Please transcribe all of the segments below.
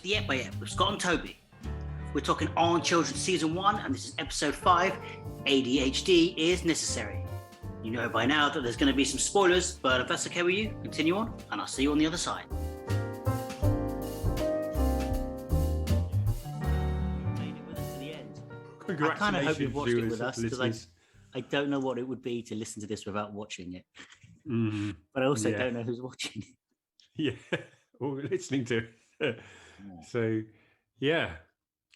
to the Yep by Yep with Scott and Toby. We're talking On Children Season 1, and this is Episode 5, ADHD is Necessary. You know by now that there's going to be some spoilers, but if that's okay with you, continue on, and I'll see you on the other side. Made it with us to the end. I kind of hope you've watched it with us, because I don't know what it would be to listen to this without watching it. But I also don't know who's watching it. Yeah, or listening to it. So, yeah,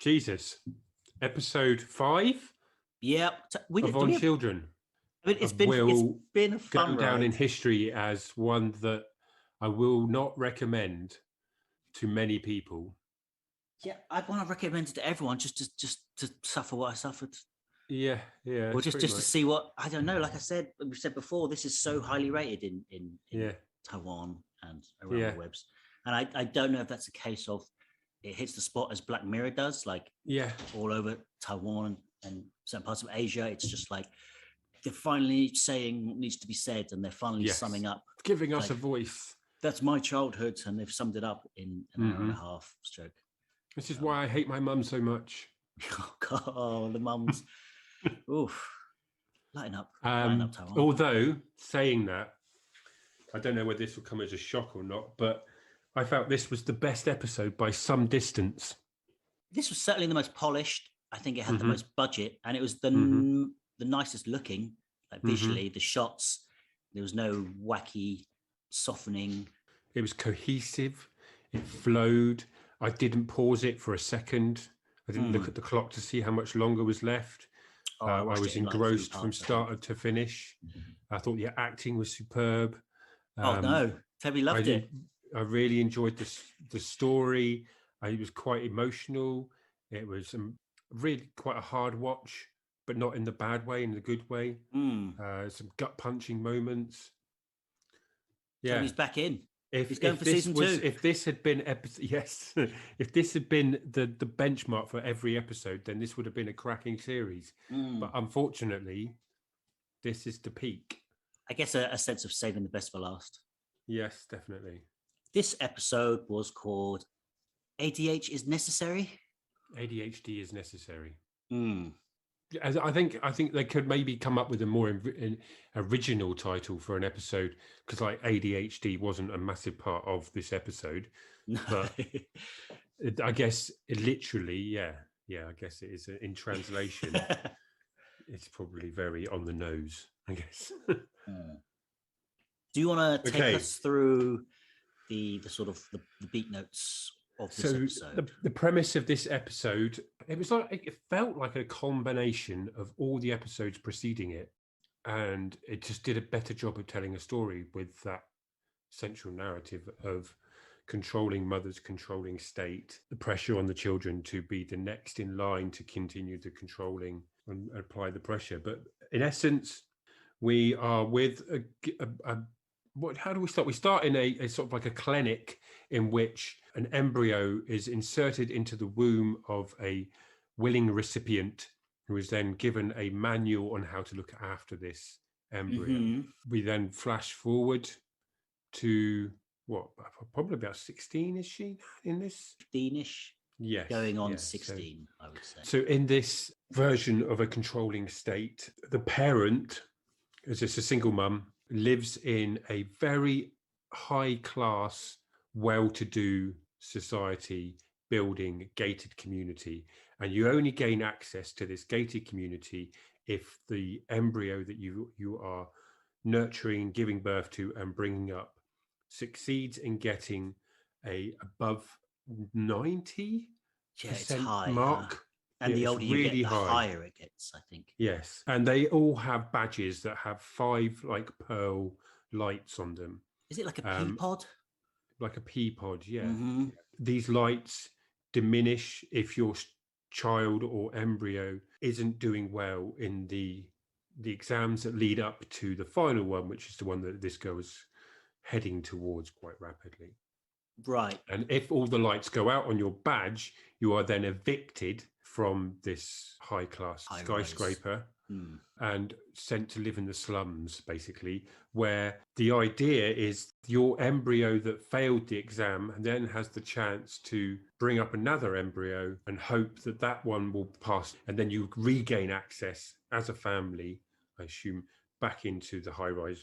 Jesus. Episode 5? Yeah. Of On Children. I mean, it's been a fun go down ride. in history as one that I will not recommend to many people. Yeah, I want to recommend it to everyone just to suffer what I suffered. Yeah. Or just to see what, I don't know, like I said, we've said before, this is so highly rated in Taiwan and around the webs. And I don't know if that's a case of it hits the spot as Black Mirror does, like all over Taiwan and certain parts of Asia. It's just like they're finally saying what needs to be said, and they're finally summing up. Giving us a voice. That's my childhood, and they've summed it up in an hour and a half stroke. This is why I hate my mum so much. Oh, God, the mums. Oof. Lighten up Taiwan. Although, saying that, I don't know whether this will come as a shock or not, but I felt this was the best episode by some distance. This was certainly the most polished. I think it had the most budget, and it was the nicest looking, like visually, the shots. There was no wacky softening. It was cohesive. It flowed. I didn't pause it for a second. I didn't look at the clock to see how much longer was left. I was engrossed from start to finish. I thought the acting was superb. Toby loved it. I really enjoyed the story. It was quite emotional. It was really quite a hard watch, but not in the bad way, in the good way. Some gut punching moments. Yeah, Toby's back in. He's going for season 2. If this had been if this had been the benchmark for every episode, then this would have been a cracking series. But unfortunately, this is the peak. I guess a sense of saving the best for last. Yes, definitely. This episode was called ADH is Necessary. ADHD is Necessary. I think they could maybe come up with a more original title for an episode, because like ADHD wasn't a massive part of this episode. No. But I guess it literally, I guess it is in translation. It's probably very on the nose, I guess. Do you want to take us through the sort of the beat notes of this episode? The premise of this episode, it felt like a combination of all the episodes preceding it, and it just did a better job of telling a story with that central narrative of controlling mothers, controlling state, the pressure on the children to be the next in line to continue the controlling and apply the pressure. But in essence, we are with how do we start? We start in a sort of like a clinic in which an embryo is inserted into the womb of a willing recipient, who is then given a manual on how to look after this embryo. We then flash forward to probably about 16, is she in this? 15-ish. Yes. Going on 16, I would say. So in this version of a controlling state, the parent, is just a single mum, lives in a very high-class, well-to-do society, building, gated community. And you only gain access to this gated community if the embryo that you are nurturing, giving birth to and bringing up succeeds in getting a above 90% it's high, mark. And the older you get, the higher it gets, I think. Yes. And they all have badges that have 5 like pearl lights on them. Is it like a pea pod? Like a pea pod, yeah. These lights diminish if your child or embryo isn't doing well in the exams that lead up to the final one, which is the one that this girl is heading towards quite rapidly. Right. And if all the lights go out on your badge, you are then evicted from this high-class skyscraper, and sent to live in the slums, basically, where the idea is your embryo that failed the exam and then has the chance to bring up another embryo and hope that that one will pass. And then you regain access as a family, I assume, back into the high-rise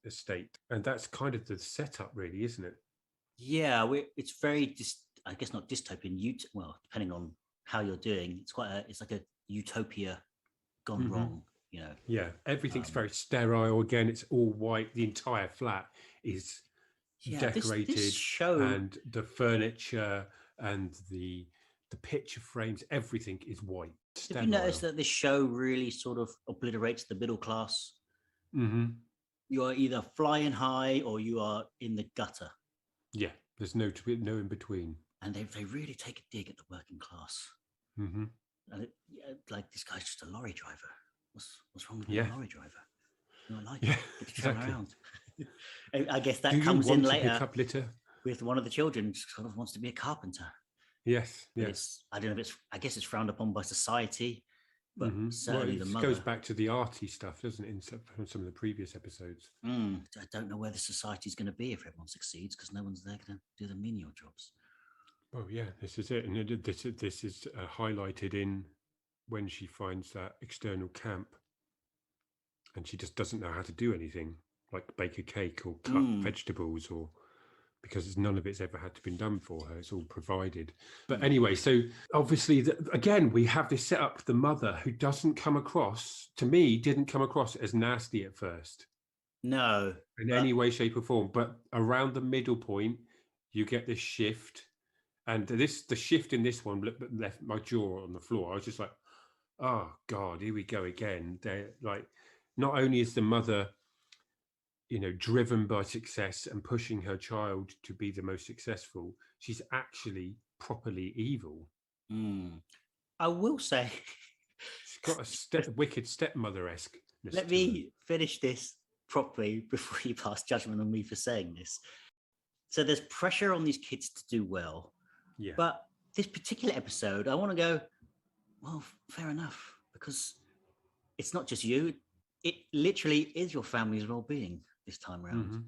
estate. And that's kind of the setup, really, isn't it? Yeah, it's very, I guess not dystopian, well, depending on how you're doing, it's like a utopia gone wrong, you know. Yeah, everything's very sterile. Again, it's all white. The entire flat is decorated, this show, and the furniture and the picture frames, everything is white. Sterile. Have you noticed that this show really sort of obliterates the middle class? You are either flying high or you are in the gutter. Yeah, there's no in between. And they really take a dig at the working class. And like, this guy's just a lorry driver. What's wrong with being a lorry driver? You don't like it. Get to travel around. I guess that comes in later. Pick up litter? With one of the children, sort of wants to be a carpenter. Yes. I don't know if I guess it's frowned upon by society, but certainly the mother. It goes back to the arty stuff, doesn't it, from some of the previous episodes? I don't know where the society's going to be if everyone succeeds, because no one's there going to do the menial jobs. Oh yeah, this is it, and this is highlighted in when she finds that external camp, and she just doesn't know how to do anything, like bake a cake or cut vegetables, or because none of it's ever had to been done for her. It's all provided. But anyway, so obviously, again, we have this set up, the mother, who didn't come across as nasty at first. No. In any way, shape or form. But around the middle point, you get this shift. And the shift in this one left my jaw on the floor. I was just like, oh God, here we go again. They're like, not only is the mother, driven by success and pushing her child to be the most successful, she's actually properly evil. I will say, she's got a wicked stepmother-esque. Let me finish this properly before you pass judgment on me for saying this. So there's pressure on these kids to do well. Yeah. But this particular episode, I want to go, well, fair enough, because it's not just you. It literally is your family's well-being this time around.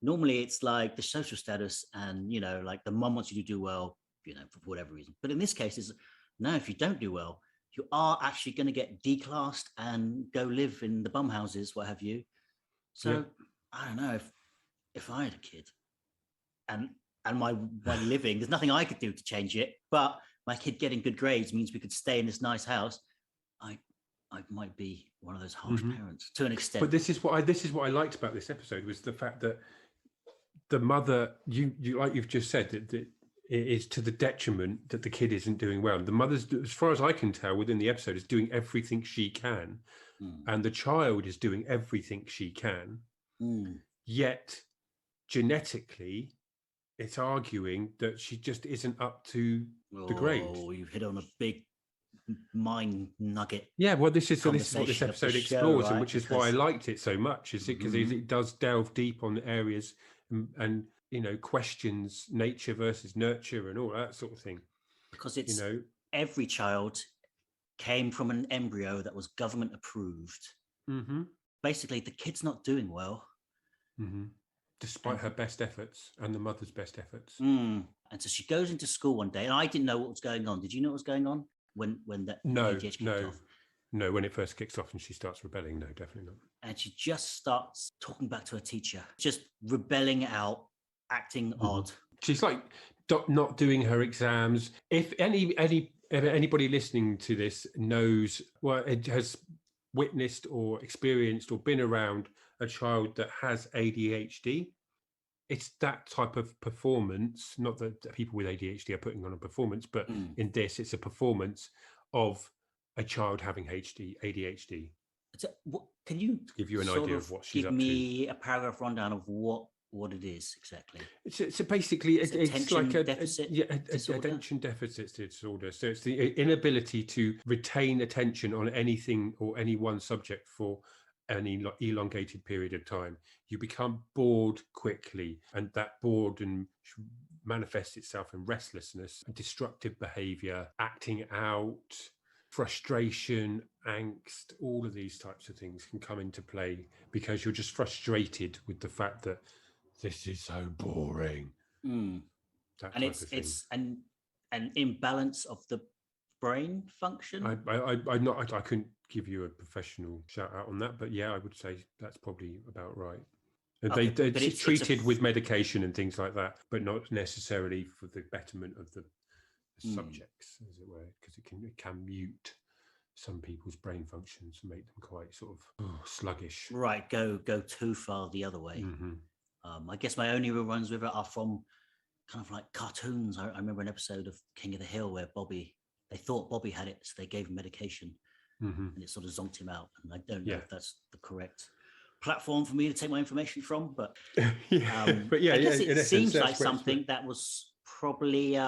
Normally, it's like the social status and, like the mum wants you to do well, for whatever reason. But in this case, it's no, if you don't do well, you are actually going to get declassed and go live in the bum houses, what have you. So I don't know, if I had a kid and my living, there's nothing I could do to change it, but my kid getting good grades means we could stay in this nice house. I might be one of those harsh parents to an extent. But this is what I liked about this episode, was the fact that the mother, you like you've just said, that it is to the detriment that the kid isn't doing well. The mother's, as far as I can tell within the episode, is doing everything she can, and the child is doing everything she can. Yet genetically, it's arguing that she just isn't up to the grade. Oh, you've hit on a big mind nugget. Yeah, well, this is what this episode explores, right? And which is why I liked it so much, is because it does delve deep on areas and questions nature versus nurture and all that sort of thing. Because it's every child came from an embryo that was government approved. Basically, the kid's not doing well. Despite her best efforts and the mother's best efforts. And so she goes into school one day, and I didn't know what was going on. Did you know what was going on when that ADHD kicked off? No, when it first kicks off and she starts rebelling, no, definitely not. And she just starts talking back to her teacher, just rebelling out, acting odd. She's like not doing her exams. If anybody listening to this knows, well, it has witnessed or experienced or been around a child that has ADHD, it's that type of performance. Not that people with ADHD are putting on a performance, but in this, it's a performance of a child having ADHD. So, can you give you an idea of what she's up to? Give me a paragraph rundown of what it is exactly. So basically, it's like attention deficit disorder. So it's the inability to retain attention on anything or any one subject for an elongated period of time. You become bored quickly, and that boredom manifests itself in restlessness, destructive behavior, acting out, frustration, angst, all of these types of things can come into play because you're just frustrated with the fact that this is so boring. That and type of thing. it's an imbalance of the brain function. I couldn't give you a professional shout out on that, but yeah, I would say that's probably about right. Okay, it's treated with medication and things like that, but not necessarily for the betterment of the subjects, as it were, because it can mute some people's brain functions and make them quite sort of sluggish. Right, go too far the other way. I guess my only real runs with it are from kind of like cartoons. I remember an episode of King of the Hill where they thought Bobby had it, so they gave him medication, and it sort of zonked him out. And I don't know if that's the correct platform for me to take my information from, but I guess it seems like something that was probably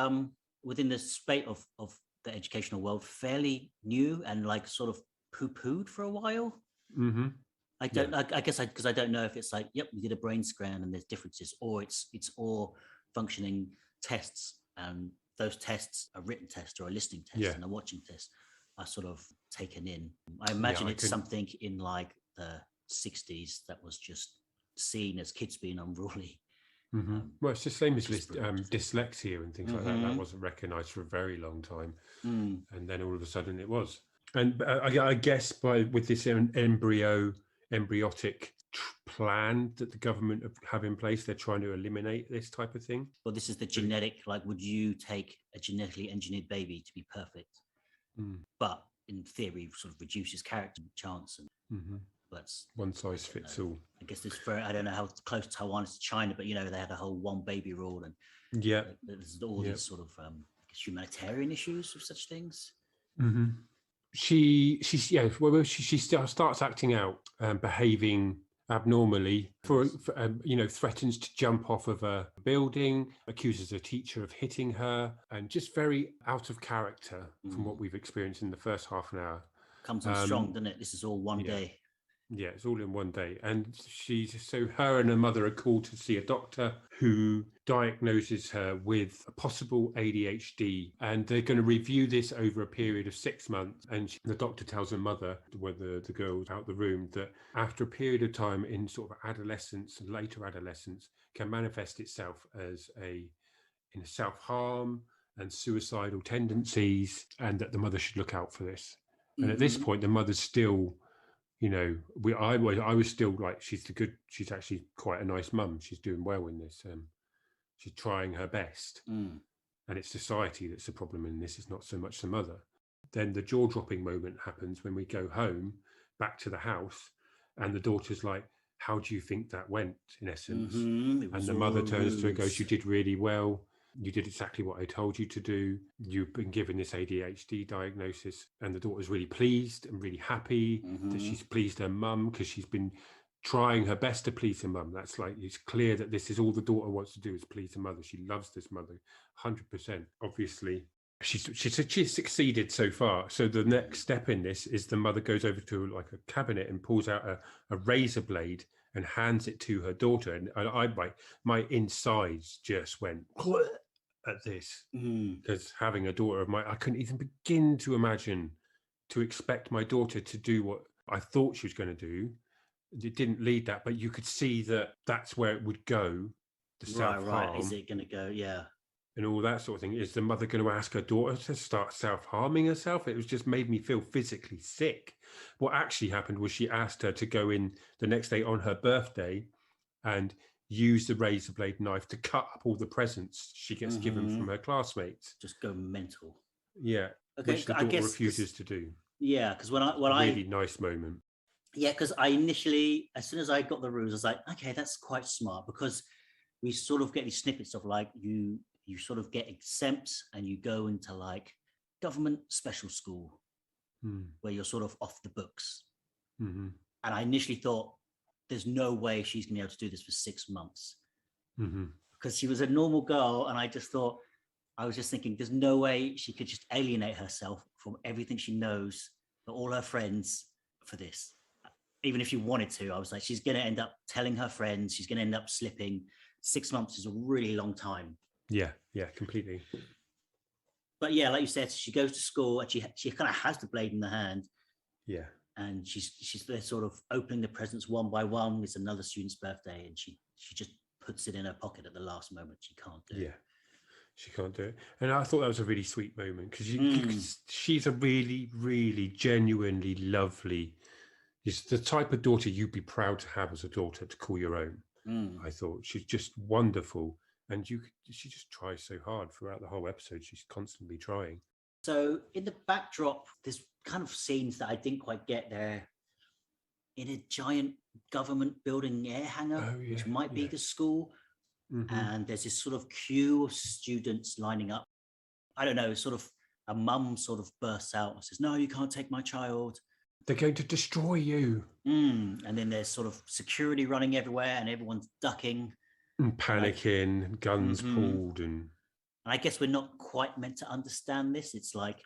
within the spate of the educational world fairly new and like sort of poo-pooed for a while. I guess because I don't know if it's like, yep, we did a brain scan and there's differences, or it's all functioning tests, and those tests, a written test or a listening test and a watching test, are sort of taken in. I imagine it's something in like the 60s that was just seen as kids being unruly. Well, it's the same as with dyslexia and things like that. That wasn't recognised for a very long time, and then all of a sudden it was. And I guess with this embryotic plan that the government have in place, they're trying to eliminate this type of thing. Well, this is the genetic, like, would you take a genetically engineered baby to be perfect? But in theory, sort of reduces character and chance. And that's one size fits all. I guess I don't know how close Taiwan is to China, but, you know, they had a whole one baby rule, and there's all these sort of humanitarian issues with such things. She starts acting out, behaving abnormally, threatens to jump off of a building, accuses a teacher of hitting her, and just very out of character from what we've experienced in the first half an hour. Comes on strong, doesn't it? This is all one day. Yeah, it's all in one day. And her and her mother are called to see a doctor who diagnoses her with a possible ADHD. And they're going to review this over a period of 6 months. And the doctor tells her mother, when the girl's out the room, that after a period of time in sort of adolescence and later adolescence can manifest itself as in self-harm and suicidal tendencies, and that the mother should look out for this. And at this point, the mother's still... I was still like, she's actually quite a nice mum. She's doing well in this. She's trying her best. And it's society that's the problem in this. It's not so much the mother. Then the jaw-dropping moment happens when we go home, back to the house, and the daughter's like, how do you think that went, in essence? And the mother turns to her and goes, you did really well. You did exactly what I told you to do. You've been given this ADHD diagnosis. And the daughter's really pleased and really happy that she's pleased her mum, because she's been trying her best to please her mum. That's like, it's clear that this is all the daughter wants to do, is please her mother. She loves this mother 100%. Obviously, she's succeeded so far. So the next step in this is the mother goes over to like a cabinet and pulls out a razor blade and hands it to her daughter. And my insides just went at this, because having a daughter of mine, I couldn't even begin to imagine to expect my daughter to do what I thought she was going to do. It didn't lead that, but you could see that that's where it would go. The self-harm. Right. Is it going to go? Yeah. And all that sort of thing. Is the mother going to ask her daughter to start self-harming herself? It was just made me feel physically sick. What actually happened was she asked her to go in the next day on her birthday and use the razor blade knife to cut up all the presents she gets given from her classmates. Just go mental. Yeah. Okay. Which the daughter refuses to do. Yeah, because really nice moment. Yeah, because I initially, as soon as I got the rules, I was like, okay, that's quite smart, because we sort of get these snippets of like you sort of get exempt and you go into like government special school where you're sort of off the books. And I initially thought, there's no way she's going to be able to do this for 6 months, because she was a normal girl. And I was just thinking, there's no way she could just alienate herself from everything she knows, for all her friends, for this. Even if she wanted to, I was like, she's going to end up telling her friends, she's going to end up slipping. 6 months is a really long time. Yeah, completely. But yeah, like you said, she goes to school and she kind of has the blade in the hand. Yeah. And she's there sort of opening the presents one by one. It's another student's birthday, and she just puts it in her pocket at the last moment. She can't do it. Yeah, she can't do it. And I thought that was a really sweet moment because she's a really, really genuinely lovely. She's the type of daughter you'd be proud to have as a daughter to call your own. I thought she's just wonderful, and she just tries so hard throughout the whole episode. She's constantly trying. So in the backdrop, there's kind of scenes that I didn't quite get there. In a giant government building air hangar, which might be the school. And there's this sort of queue of students lining up. I don't know, sort of a mum sort of bursts out and says, "No, you can't take my child. They're going to destroy you." And then there's sort of security running everywhere and everyone's ducking. And panicking, guns pulled. And I guess we're not quite meant to understand this. It's like,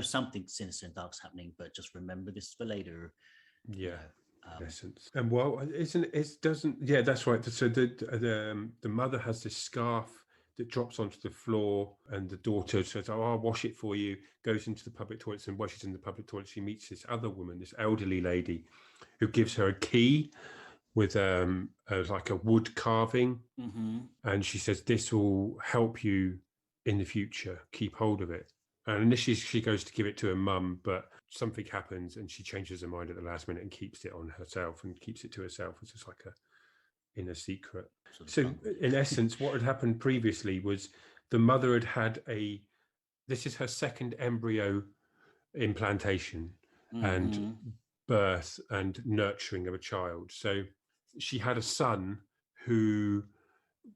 something sinister and dark's happening, but just remember this for later. Yeah. Essence. And well, that's right. So the mother has this scarf that drops onto the floor, and the daughter says, "Oh, I'll wash it for you," goes into the public toilets, and while she's in the public toilet, she meets this other woman, this elderly lady, who gives her a key with like a wood carving, and she says, "This will help you in the future. Keep hold of it." And initially she goes to give it to her mum, but something happens and she changes her mind at the last minute and keeps it on herself and keeps it to herself. It's just like a inner secret. So in essence, what had happened previously was the mother had this is her second embryo implantation and birth and nurturing of a child. So she had a son who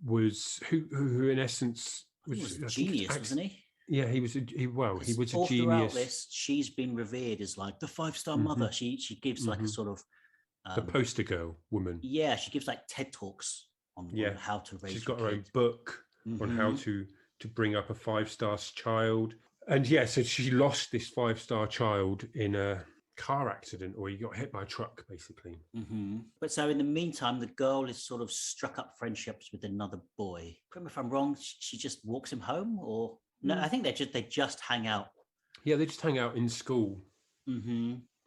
in essence was a genius, wasn't he? Yeah, he was a genius. Throughout this, she's been revered as like the 5-star mother. She gives like a sort of the poster girl woman. Yeah, she gives like TED Talks on how to raise. She's got her own book on how to bring up a 5-star child. And so she lost this 5-star child in a car accident, or he got hit by a truck, basically. But so in the meantime, the girl is sort of struck up friendships with another boy. Correct me if I'm wrong. She just walks him home, or no? I think they just hang out. Yeah, they just hang out in school.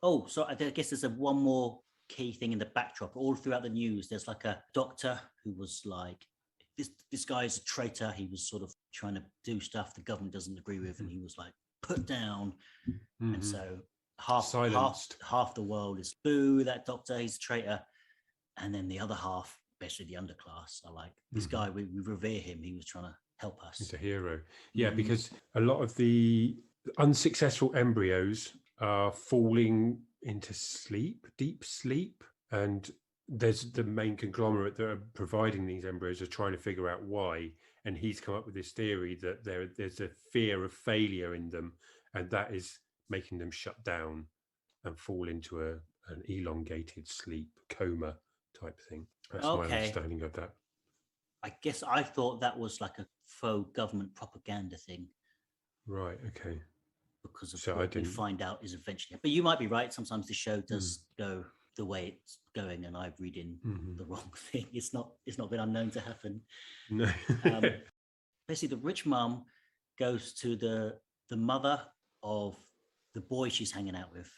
Oh, so I guess there's one more key thing in the backdrop. All throughout the news, there's like a doctor who was like, this guy is a traitor. He was sort of trying to do stuff the government doesn't agree with, and he was like put down. And so half the world is boo, that doctor, he's a traitor. And then the other half, especially the underclass, are like, this guy, we revere him. He was trying to help us. He's a hero. Yeah, because a lot of the unsuccessful embryos are falling into deep sleep. And there's the main conglomerate that are providing these embryos are trying to figure out why. And he's come up with this theory that there's a fear of failure in them, and that is making them shut down and fall into an elongated sleep coma type thing. That's my understanding of that. I guess I thought that was like a faux government propaganda thing. Right. Okay. Because of what we find out is eventually. But you might be right. Sometimes the show does go the way it's going, and I'm reading the wrong thing. It's not been unknown to happen. No. Basically, the rich mum goes to the mother of the boy she's hanging out with.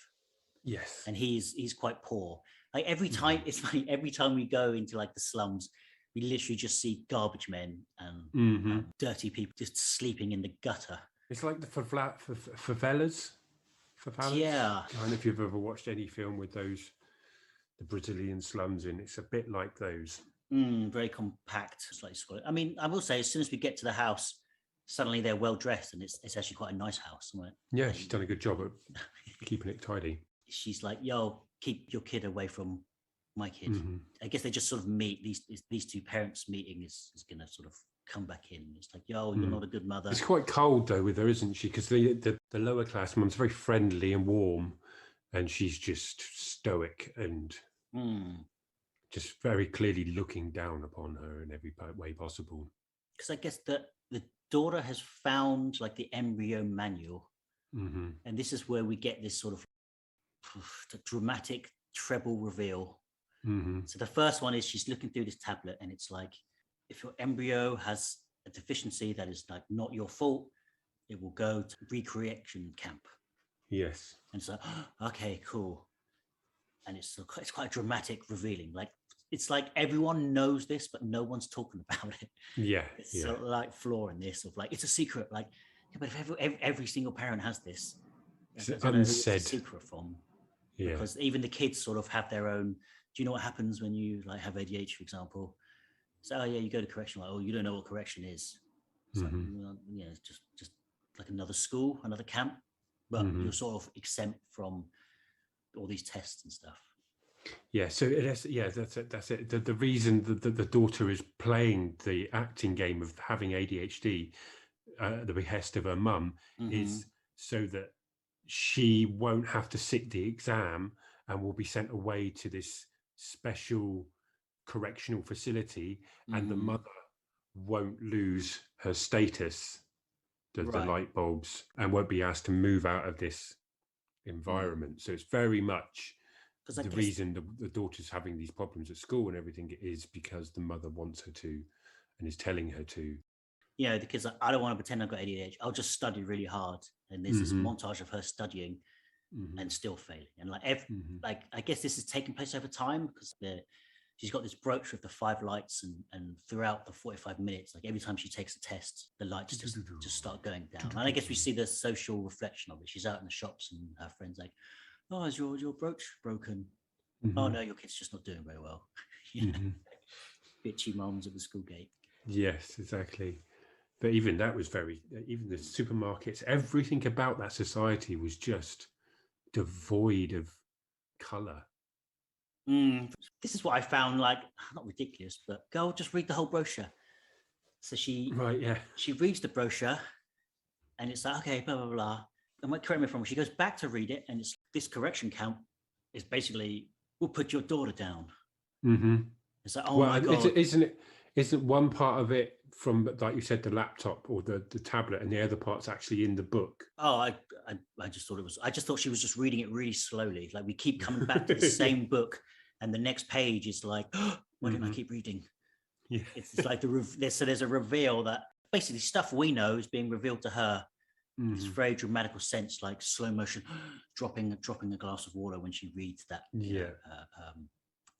Yes. And he's quite poor. Like every time, it's funny, every time we go into like the slums, we literally just see garbage men and dirty people just sleeping in the gutter. It's like the favelas. Yeah. I don't know if you've ever watched any film with the Brazilian slums in. It's a bit like those. Very compact. I mean, I will say, as soon as we get to the house, suddenly they're well dressed, and it's actually quite a nice house. Yeah, she's done a good job at keeping it tidy. She's like, "Yo, keep your kid away from my kid." I guess they just sort of meet. These two parents meeting is going to sort of come back in. It's like, "Yo, you're not a good mother." It's quite cold though with her, isn't she? Because the lower class mum's very friendly and warm, and she's just stoic and just very clearly looking down upon her in every way possible. Because I guess the daughter has found like the embryo manual, and this is where we get this sort of dramatic treble reveal. So the first one is she's looking through this tablet, and it's like, if your embryo has a deficiency that is like not your fault, it will go to recreation camp. Yes. And so, okay, cool. And it's quite dramatic, revealing. Like it's like everyone knows this, but no one's talking about it. Yeah. It's sort of like flaw in this of like it's a secret. Like, yeah, but if every single parent has this, it's I don't know who it's a unsaid secret from. Yeah. Because even the kids sort of have their own. Do you know what happens when you like have ADHD, for example? So, oh yeah, you go to correction. Like, oh, you don't know what correction is. It's like, well, yeah, it's just like another school, another camp, but you're sort of exempt from all these tests and stuff. Yeah, so that's it. The reason that the daughter is playing the acting game of having ADHD at the behest of her mum is so that she won't have to sit the exam and will be sent away to this special correctional facility, and the mother won't lose her status, the light bulbs, and won't be asked to move out of this environment. So it's very much the reason the daughter's having these problems at school and everything is because the mother wants her to and is telling her to. Yeah, the kid's like, I don't want to pretend I've got ADHD. I'll just study really hard. And there's this montage of her studying and still failing. And like, like I guess this is taking place over time because she's got this brooch with the 5 lights, and throughout the 45 minutes, like every time she takes a test, the lights just start going down. And I guess we see the social reflection of it. She's out in the shops and her friend's like, oh, is your brooch broken? Oh no, your kid's just not doing very well. Bitchy moms at the school gate. Yes, exactly. But even that was even the supermarkets, everything about that society was just devoid of colour. This is what I found, like, not ridiculous, but go just read the whole brochure. So she reads the brochure and it's like, okay, blah, blah, blah. And correct me if I'm wrong, she goes back to read it and it's this correction camp is basically, we'll put your daughter down. It's like, oh my God. Isn't one part of it from, like you said, the laptop or the tablet, and the other part's actually in the book? Oh, I just thought it was, I just thought she was just reading it really slowly. Like we keep coming back to the same book and the next page is like, oh, why didn't I keep reading? Yeah. It's like there's a reveal that basically stuff we know is being revealed to her. This very dramatical sense, like slow motion, dropping a glass of water when she reads that.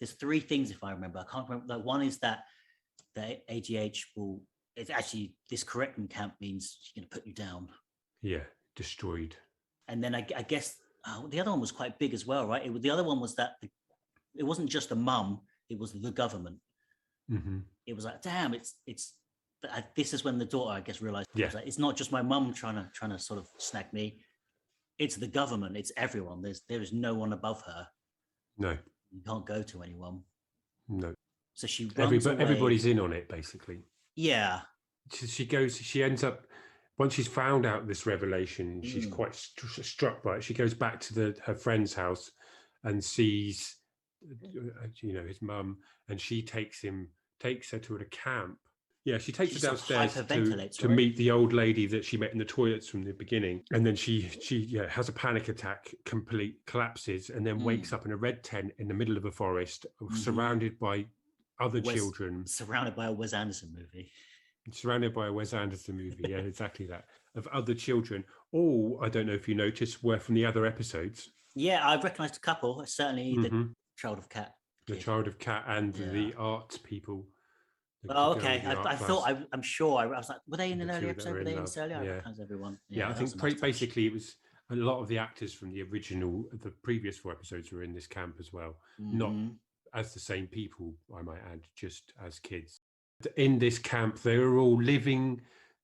There's 3 things, if I remember. I can't remember. Like one is that the ADH will. It's actually this correction camp means she's going to put you down. Yeah, destroyed. And then I guess the other one was quite big as well, right? The other one was that it wasn't just the mum; it was the government. It was like, damn, it's. This is when the daughter, I guess, realized it's not just my mum trying to sort of snag me. It's the government. It's everyone. There is no one above her. No, you can't go to anyone. No. So she runs away. Everybody's in on it, basically. Yeah. She ends up, once she's found out this revelation, she's quite struck by it. She goes back to her friend's house and sees, his mum, and she takes her to a camp. Yeah, she takes her downstairs to meet the old lady that she met in the toilets from the beginning. And then she has a panic attack, complete collapses, and then wakes up in a red tent in the middle of a forest, surrounded by other children. Surrounded by a Wes Anderson movie. Surrounded by a Wes Anderson movie, yeah, exactly that. Of other children. All, I don't know if you noticed, were from the other episodes. Yeah, I've recognised a couple. Certainly the Child of Cat. The Child of Cat and the art people. Oh, okay. I thought, I'm sure. I was like, were they in an early episode? Were they in this earlier? I recognize everyone. Yeah, I think basically it was a lot of the actors from the previous 4 episodes were in this camp as well. Not as the same people, I might add, just as kids. In this camp, they were all living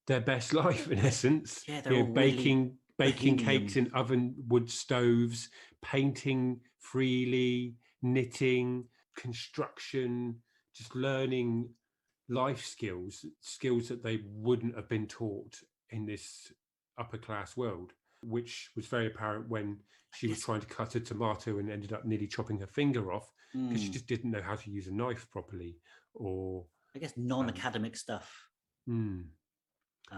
their best life, in essence. Yeah, they're all baking cakes in oven wood stoves, painting freely, knitting, construction, just learning life skills that they wouldn't have been taught in this upper class world, which was very apparent when she was trying to cut a tomato and ended up nearly chopping her finger off because she just didn't know how to use a knife properly, or I guess non-academic stuff. And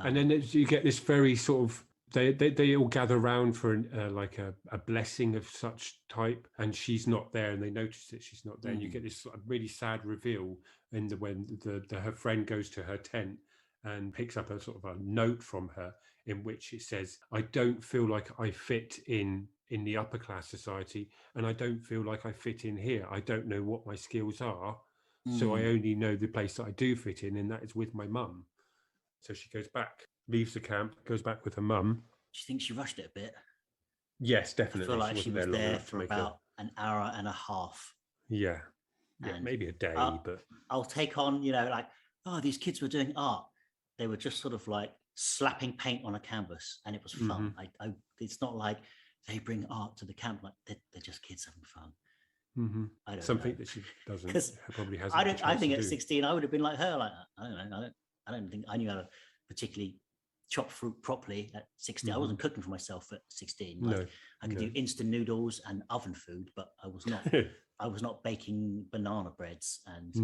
then you get this very sort of they all gather around for like a blessing of such type, and she's not there, and they notice that she's not there, and you get this sort of really sad reveal when her friend goes to her tent and picks up a sort of a note from her, in which it says, I don't feel like I fit in the upper class society, and I don't feel like I fit in here. I don't know what my skills are. So I only know the place that I do fit in, and that is with my mum. So she goes back, leaves the camp, goes back with her mum. Do you think she rushed it a bit? Yes, definitely. I feel like she was there for about an hour and a half. Yeah, maybe a day, but I'll take on, like, oh, these kids were doing art. They were just sort of like slapping paint on a canvas, and it was fun. It's not like they bring art to the camp, like they're just kids having fun. I don't know. That she doesn't probably hasn't. I think at 16 I would have been like her. Like, I don't know. I don't think I knew how to particularly chop fruit properly at 16. I wasn't cooking for myself at 16. Like, I could do instant noodles and oven food, but I was not. I was not baking banana breads and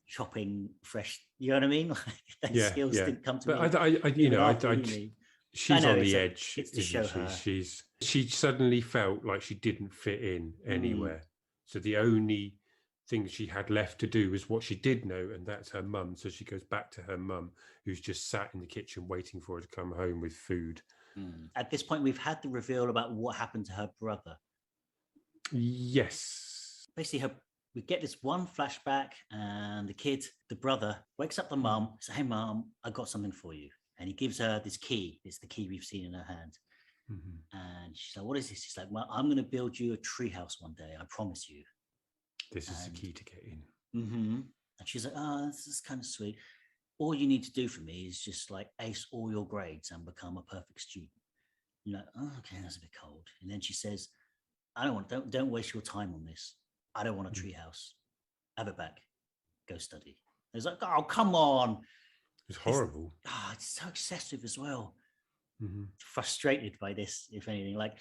chopping fresh. You know what I mean? Like, that skills didn't come to me. But she's on the edge. It's to show her. She suddenly felt like she didn't fit in anywhere. So the only thing she had left to do was what she did know, and that's her mum. So she goes back to her mum, who's just sat in the kitchen waiting for her to come home with food. At this point, we've had the reveal about what happened to her brother. Yes. Basically, we get this one flashback, and the brother, wakes up the mum, says, "Hey, mum, I got something for you." And he gives her this key. It's the key we've seen in her hand. And she's like, "What is this?" She's like, "Well, I'm going to build you a treehouse one day. I promise you. This is the key to get in." And she's like, "Oh, this is kind of sweet. All you need to do for me is just like ace all your grades and become a perfect student." You're like, "Oh, okay, that's a bit cold." And then she says, don't waste your time on this. I don't want a treehouse. Have it back. Go study." It's like, "Oh, come on." It's horrible. It's so excessive as well. Frustrated by this, if anything, like,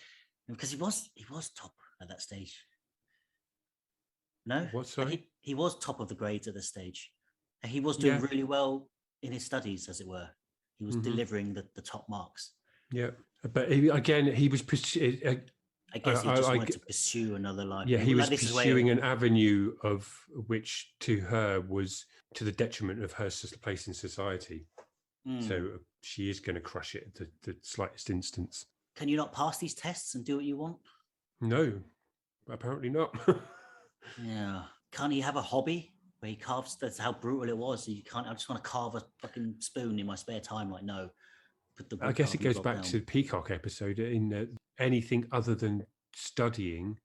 because he was top at that stage. No, what? Sorry, he was top of the grades at this stage, and he was doing really well in his studies, as it were. He was delivering the top marks. Yeah, but he was. I guess he just wanted to pursue another life. Yeah, he was pursuing an avenue of which, to her, was to the detriment of her place in society. So she is going to crush it at the slightest instance. Can you not pass these tests and do what you want? No, apparently not. Yeah. Can't he have a hobby where he carves? That's how brutal it was. You can't. I just want to carve a fucking spoon in my spare time. Like, no. I guess it goes back to the Peacock episode, in that anything other than studying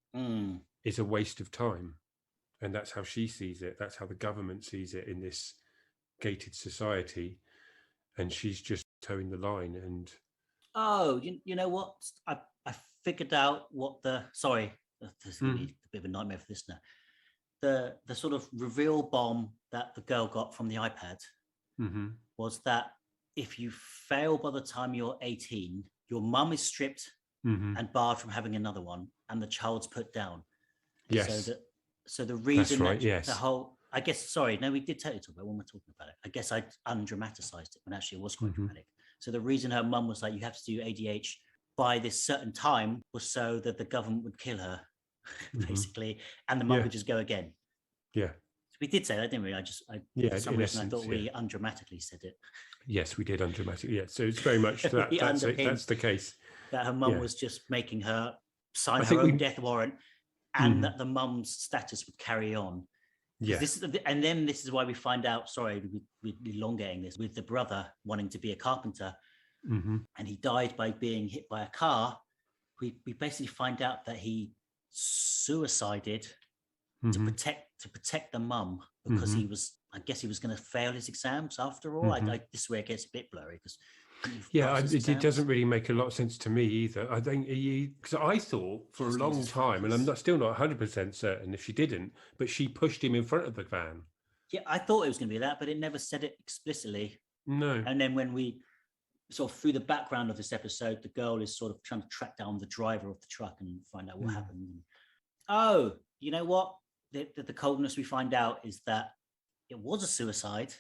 is a waste of time. And that's how she sees it. That's how the government sees it in this gated society. And she's just towing the line. And you know what? I figured out what sorry, this is going to be a bit of a nightmare for this now. The sort of reveal bomb that the girl got from the iPad was that if you fail by the time you're 18, your mum is stripped and barred from having another one, and the child's put down. Yes. So the reason yes. The whole, I guess, sorry, no, we did totally talk about it when we're talking about it. I guess I undramatized it when actually it was quite dramatic. So the reason her mum was like, you have to do ADH by this certain time was so that the government would kill her, basically, and the mum could just go again. Yeah. We did say that, didn't we? For some reason, I thought we undramatically said it. Yes, we did undramatically. Yeah, so it's very much that. That's the case. That her mum was just making her sign her own death warrant, and that the mum's status would carry on. Yeah. This is why we find out. Sorry, we're elongating this with the brother wanting to be a carpenter, and he died by being hit by a car. We basically find out that he suicided to protect the mum, because he was, I guess he was going to fail his exams after all. This is where it gets a bit blurry, because it doesn't really make a lot of sense to me either. I think because I thought for a long time, and I'm still not 100% certain if she didn't, but she pushed him in front of the van. Yeah, I thought it was going to be that, but it never said it explicitly. No. And then when we sort of, through the background of this episode, the girl is sort of trying to track down the driver of the truck and find out what happened. Oh, you know what? The coldness we find out is that it was a suicide,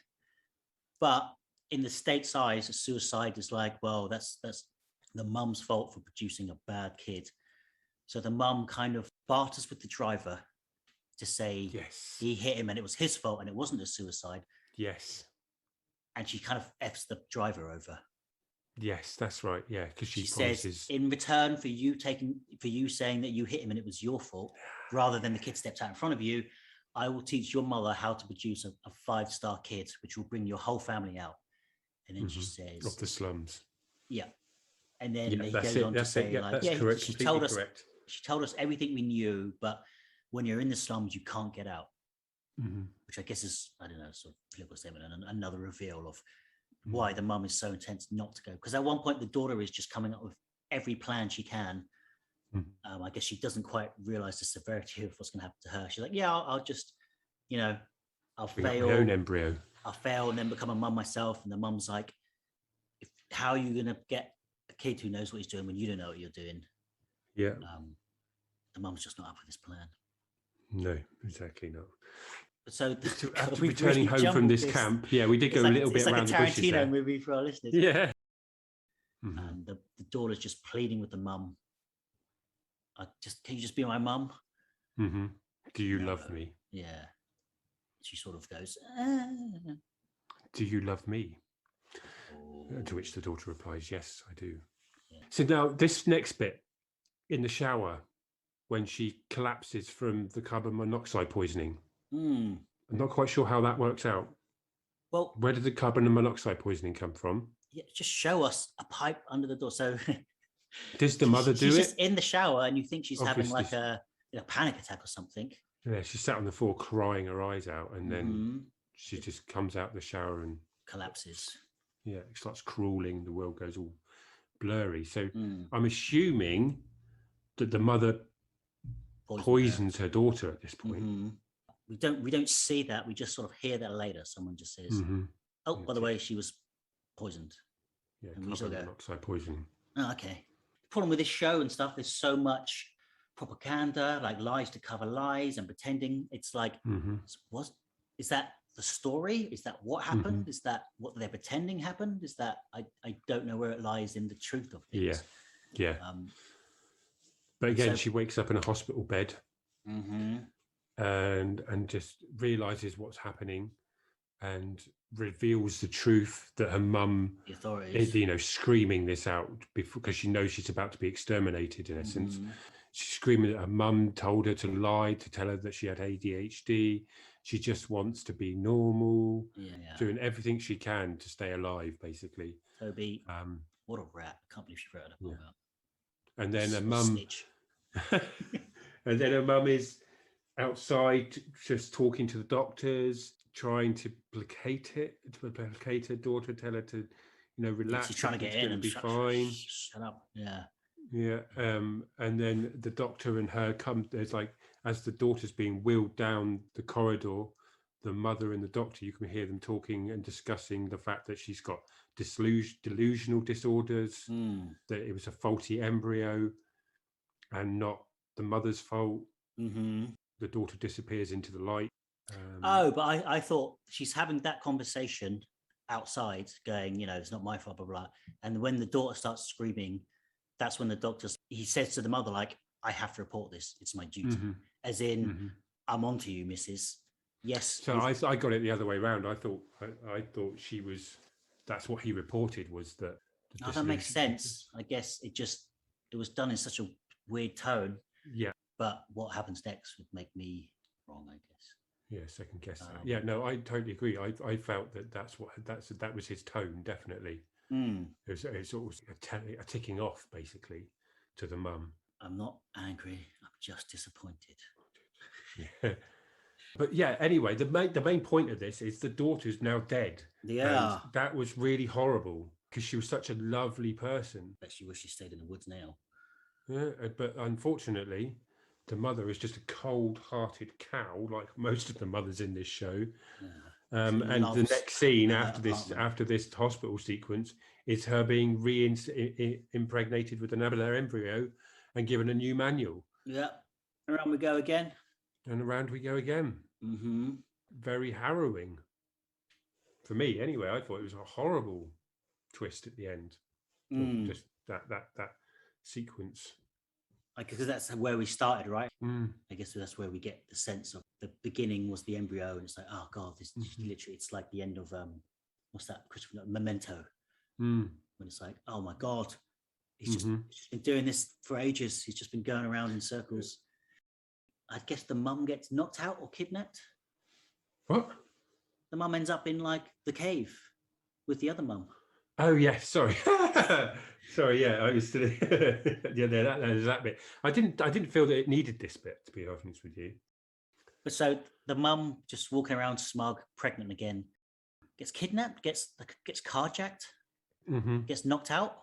but in the state's eyes, a suicide is like, well, that's the mum's fault for producing a bad kid. So the mum kind of barters with the driver to say he hit him and it was his fault and it wasn't a suicide. Yes. And she kind of F's the driver over. Yes, that's right. Yeah, because she says, in return for you saying that you hit him and it was your fault, rather than the kid stepped out in front of you, I will teach your mother how to produce a 5-star kid, which will bring your whole family out. And then she says, of the slums. Yeah. And then he goes on to say, yeah, that's correct. she told us everything we knew, but when you're in the slums, you can't get out. Which I guess is, I don't know, sort of political statement and another reveal of why the mum is so intense not to go. Because at one point, the daughter is just coming up with every plan she can. I guess she doesn't quite realize the severity of what's going to happen to her. She's like, yeah, I'll just, I'll fail. My own embryo. I'll fail and then become a mum myself. And the mum's like, how are you going to get a kid who knows what he's doing when you don't know what you're doing? Yeah. The mum's just not up with this plan. No, exactly not. So after returning home from this camp, we did go a little bit around the bushes. It's like a Tarantino movie for our listeners. Yeah. And the daughter's just pleading with the mum. Can you just be my mum? Do you love me? Yeah. She sort of goes, do you love me? To which the daughter replies, yes, I do. Yeah. So now this next bit in the shower, when she collapses from the carbon monoxide poisoning. I'm not quite sure how that works out. Well, where did the carbon monoxide poisoning come from? Yeah, just show us a pipe under the door. So does the mother do it? She's just in the shower, and you think she's having like a panic attack or something. Yeah, she sat on the floor crying her eyes out, and then she just comes out the shower and collapses. Yeah, it starts crawling. The world goes all blurry. So I'm assuming that the mother poisons her daughter at this point. We don't see that. We just sort of hear that later. Someone just says, "Oh, by the way, she was poisoned." Yeah, carbon monoxide poisoning. Oh, okay. The problem with this show and stuff, there's so much propaganda, like lies to cover lies and pretending. It's like, is that the story? Is that what happened? Is that what they're pretending happened? Is that I don't know where it lies in the truth of things. Yeah. But again, she wakes up in a hospital bed. And just realizes what's happening and reveals the truth that her mum is, screaming this out because she knows she's about to be exterminated, in essence. She's screaming that her mum told her to lie, to tell her that she had ADHD. She just wants to be normal, doing everything she can to stay alive, basically. Toby, what a rat. I can't believe she wrote it up. And then her mum and then her mum is outside just talking to the doctors, trying to placate her daughter, tell her to, relax. She's trying to get in and be fine. Shut up. Yeah. Yeah. And then the doctor and her there's like, as the daughter's being wheeled down the corridor, the mother and the doctor, you can hear them talking and discussing the fact that she's got delusional disorders, that it was a faulty embryo and not the mother's fault. The daughter disappears into the light. But I thought she's having that conversation outside going, it's not my fault, blah, blah, blah. And when the daughter starts screaming, that's when the doctor, he says to the mother, like, I have to report this. It's my duty. As in, I'm onto you, missus. Yes. So I got it the other way around. I thought she was, that's what he reported was that. That makes sense. I guess it was done in such a weird tone. Yeah. But what happens next would make me wrong, I guess. Yeah, second guess that. Yeah, no, I totally agree. I felt that was his tone, definitely. It was sort of a ticking off, basically, to the mum. I'm not angry. I'm just disappointed. Yeah. But yeah, anyway, the main point of this is the daughter's now dead. Yeah. And that was really horrible because she was such a lovely person. Bet she wished she stayed in the woods now. Yeah, but unfortunately, the mother is just a cold-hearted cow, like most of the mothers in this show. Yeah. And the next scene after this hospital sequence is her being impregnated with another embryo and given a new manual. Yeah. Around we go again. And around we go again. Very harrowing. For me, anyway, I thought it was a horrible twist at the end. Just that sequence. Because that's where we started, right? I guess that's where we get the sense of the beginning was the embryo, and it's like, oh god, this literally, it's like the end of what's that, Christopher Memento. when it's like, oh my God, he's just been doing this for ages. He's just been going around in circles. I guess the mum gets knocked out or kidnapped. What? The mum ends up in like the cave with the other mum. Oh yeah, sorry. Sorry, yeah, I was still yeah, there's that bit. I didn't feel that it needed this bit, to be honest with you. But so the mum just walking around smug, pregnant again, gets kidnapped, gets carjacked, gets knocked out.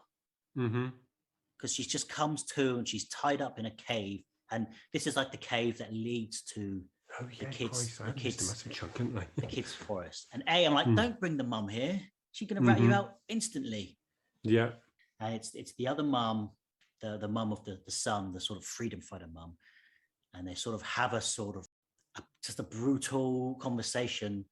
Because she just comes to and she's tied up in a cave. And this is like the cave that leads to the kids' forest. And I'm like, don't bring the mum here. She's going to rat you out instantly. Yeah. And it's the other mum, the mum of the son, the sort of freedom fighter mum. And they sort of have a sort of just a brutal conversation.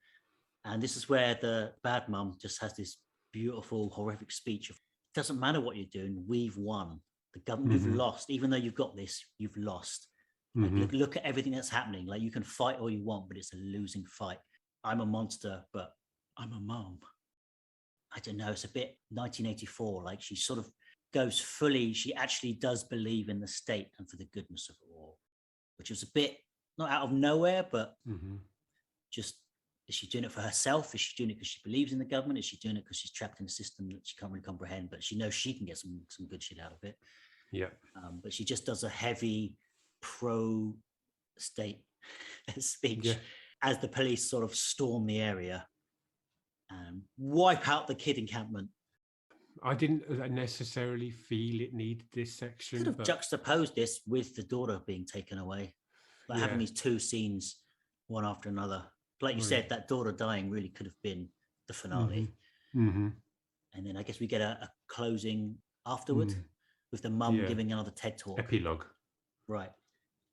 And this is where the bad mum just has this beautiful, horrific speech of, it doesn't matter what you're doing, we've won. The government, you've lost. Even though you've got this, you've lost. Like, look at everything that's happening. Like, you can fight all you want, but it's a losing fight. I'm a monster, but I'm a mum. I don't know. It's a bit 1984. Like, she sort of goes fully. She actually does believe in the state and for the goodness of it all, which was a bit not out of nowhere, but just, is she doing it for herself? Is she doing it because she believes in the government? Is she doing it because she's trapped in a system that she can't really comprehend? But she knows she can get some good shit out of it. Yeah. But she just does a heavy pro-state speech as the police sort of storm the area and wipe out the kid encampment. I didn't necessarily feel it needed this section. Could have juxtaposed this with the daughter being taken away, like having these two scenes, one after another. Like you said, that daughter dying really could have been the finale. And then I guess we get a closing afterward with the mum giving another TED talk. Epilogue. Right.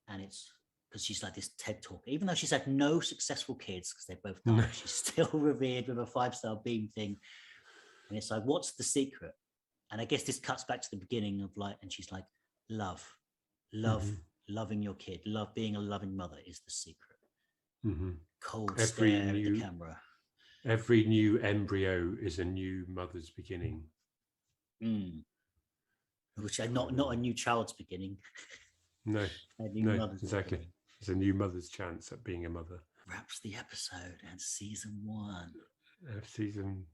And it's because she's like this TED talk. Even though she's had no successful kids because they both died, she's still revered with a 5-star beam thing. And it's like, what's the secret? And I guess this cuts back to the beginning of like, and she's like, love, loving your kid, being a loving mother is the secret. Cold stare at the camera. Every new embryo is a new mother's beginning. Which are not a new child's beginning. No, exactly. Beginning. It's a new mother's chance at being a mother. Wraps the episode and season 1. Season.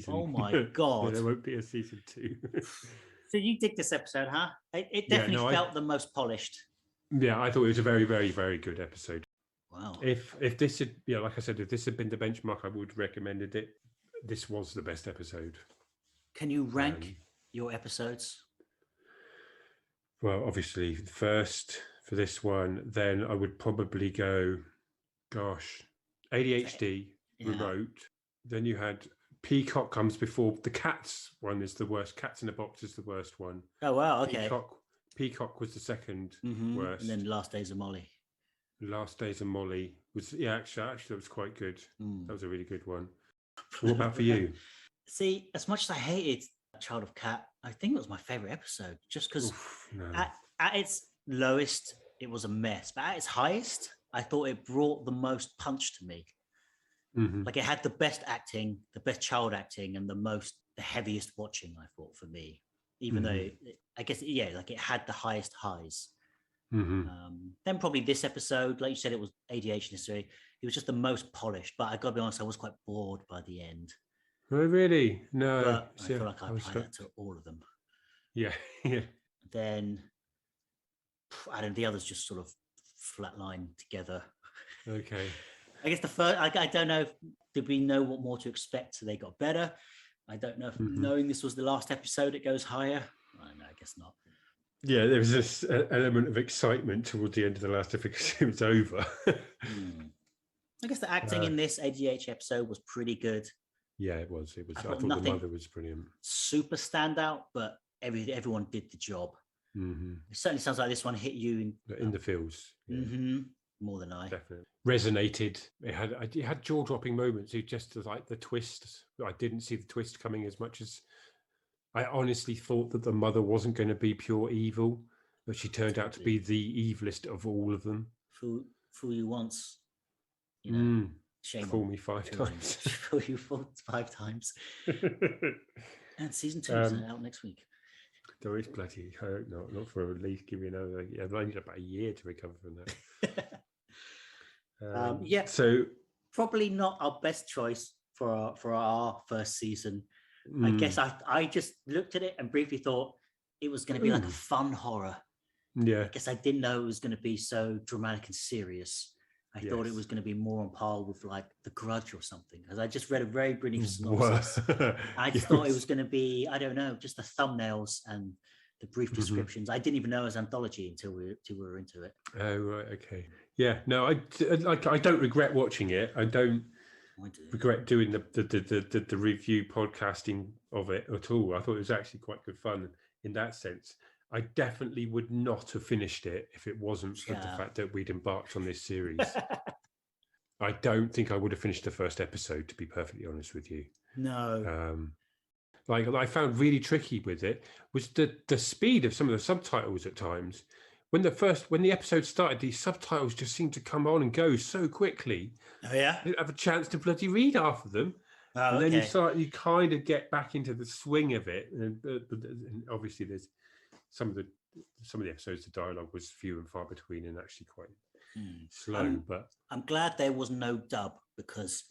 Oh my God! There won't be a season 2. So you dig this episode, huh? It definitely felt the most polished. Yeah, I thought it was a very, very, very good episode. Wow. If this had, like I said, if this had been the benchmark, I would have recommended it. This was the best episode. Can you rank your episodes? Well, obviously, first for this one, then I would probably go, ADHD, Remote. Then you had Peacock comes before the Cats one is the worst. Cats in a Box is the worst one. Oh, wow. Okay. Peacock was the second worst. And then Last Days of Molly. Last Days of Molly was, actually that was quite good. That was a really good one. What about for you? See, as much as I hated Child of Cat, I think it was my favorite episode just because at its lowest, it was a mess. But at its highest, I thought it brought the most punch to me. Like it had the best acting, the best child acting, and the heaviest watching, I thought, for me. Even though, I guess, like it had the highest highs. Then probably this episode, like you said, it was ADHD history. It was just the most polished, but I gotta be honest, I was quite bored by the end. Oh, really? No. But I feel like I applied that to all of them. Yeah. Then, I don't know, the others just sort of flatline together. Okay. I guess the first, I don't know, did we know what more to expect? So they got better. I don't know if knowing this was the last episode, it goes higher. No, I guess not. Yeah, there was this element of excitement towards the end of the last episode because it was over. I guess the acting in this ADH episode was pretty good. Yeah, it was. I thought the mother was brilliant. Super standout, but everyone did the job. It certainly sounds like this one hit you in the feels. More than I. Definitely resonated. It had jaw-dropping moments. It just like the twist. I didn't see the twist coming as much as I honestly thought that the mother wasn't going to be pure evil, but she turned out to be the evilest of all of them. Fool you once, shame. Fool me 5 times. Fool you 5 times. And season 2 is out next week. There is bloody hope not for at least give you another. I need about a year to recover from that. So probably not our best choice for our first season. I guess I just looked at it and briefly thought it was going to be like a fun horror. Yeah. I guess I didn't know it was going to be so dramatic and serious. I thought it was going to be more on par with like The Grudge or something, because I just read a very brief synopsis. I just thought it was going to be, I don't know, just the thumbnails and the brief descriptions. I didn't even know it was anthology until we were into it. Oh, right. Okay. Yeah. No, I don't regret watching it. I don't regret doing the review podcasting of it at all. I thought it was actually quite good fun in that sense. I definitely would not have finished it if it wasn't for the fact that we'd embarked on this series. I don't think I would have finished the first episode, to be perfectly honest with you. No. Like I found really tricky with it was the speed of some of the subtitles at times. When the episode started, these subtitles just seemed to come on and go so quickly. Oh yeah, I didn't have a chance to bloody read half of them. And then you kind of get back into the swing of it, and obviously there's some of the episodes, the dialogue was few and far between and actually quite slow. But I'm glad there was no dub because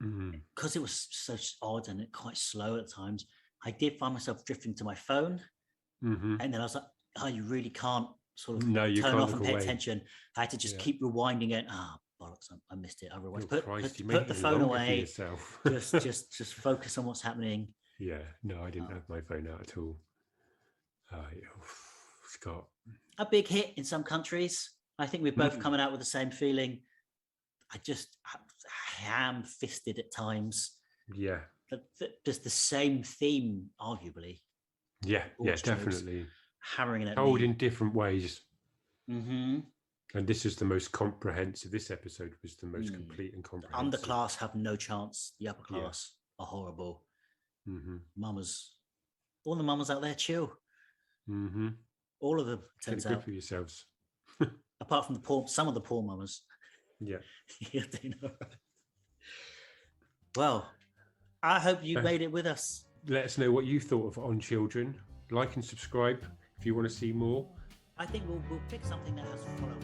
it was so odd and quite slow at times. I did find myself drifting to my phone, and then I was like, "Oh, you really can't sort of turn off and pay attention." I had to just keep rewinding it. Bollocks! I missed it. I rewind. Put the phone away. just focus on what's happening. Yeah, no, I didn't have my phone out at all. Scott, a big hit in some countries. I think we're both coming out with the same feeling. I just ham-fisted at times. Yeah, just the same theme, arguably. Yeah, definitely. Hammering at told me in different ways. Mm-hmm. And this is the most comprehensive. This episode was the most complete and comprehensive. The underclass have no chance. The upper class are horrible. Mamas, all the mamas out there, chill. All of them. Turns out. Good for yourselves. Apart from some of the poor mamas. Yeah. Yeah, they know. Well, I hope you made it with us. Let us know what you thought of On Children. Like and subscribe if you want to see more. I think we'll pick something that has a follow-on.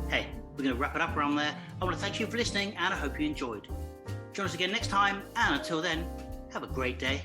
Hey, we're going to wrap it up around there. I want to thank you for listening, and I hope you enjoyed. Join us again next time, and until then, have a great day.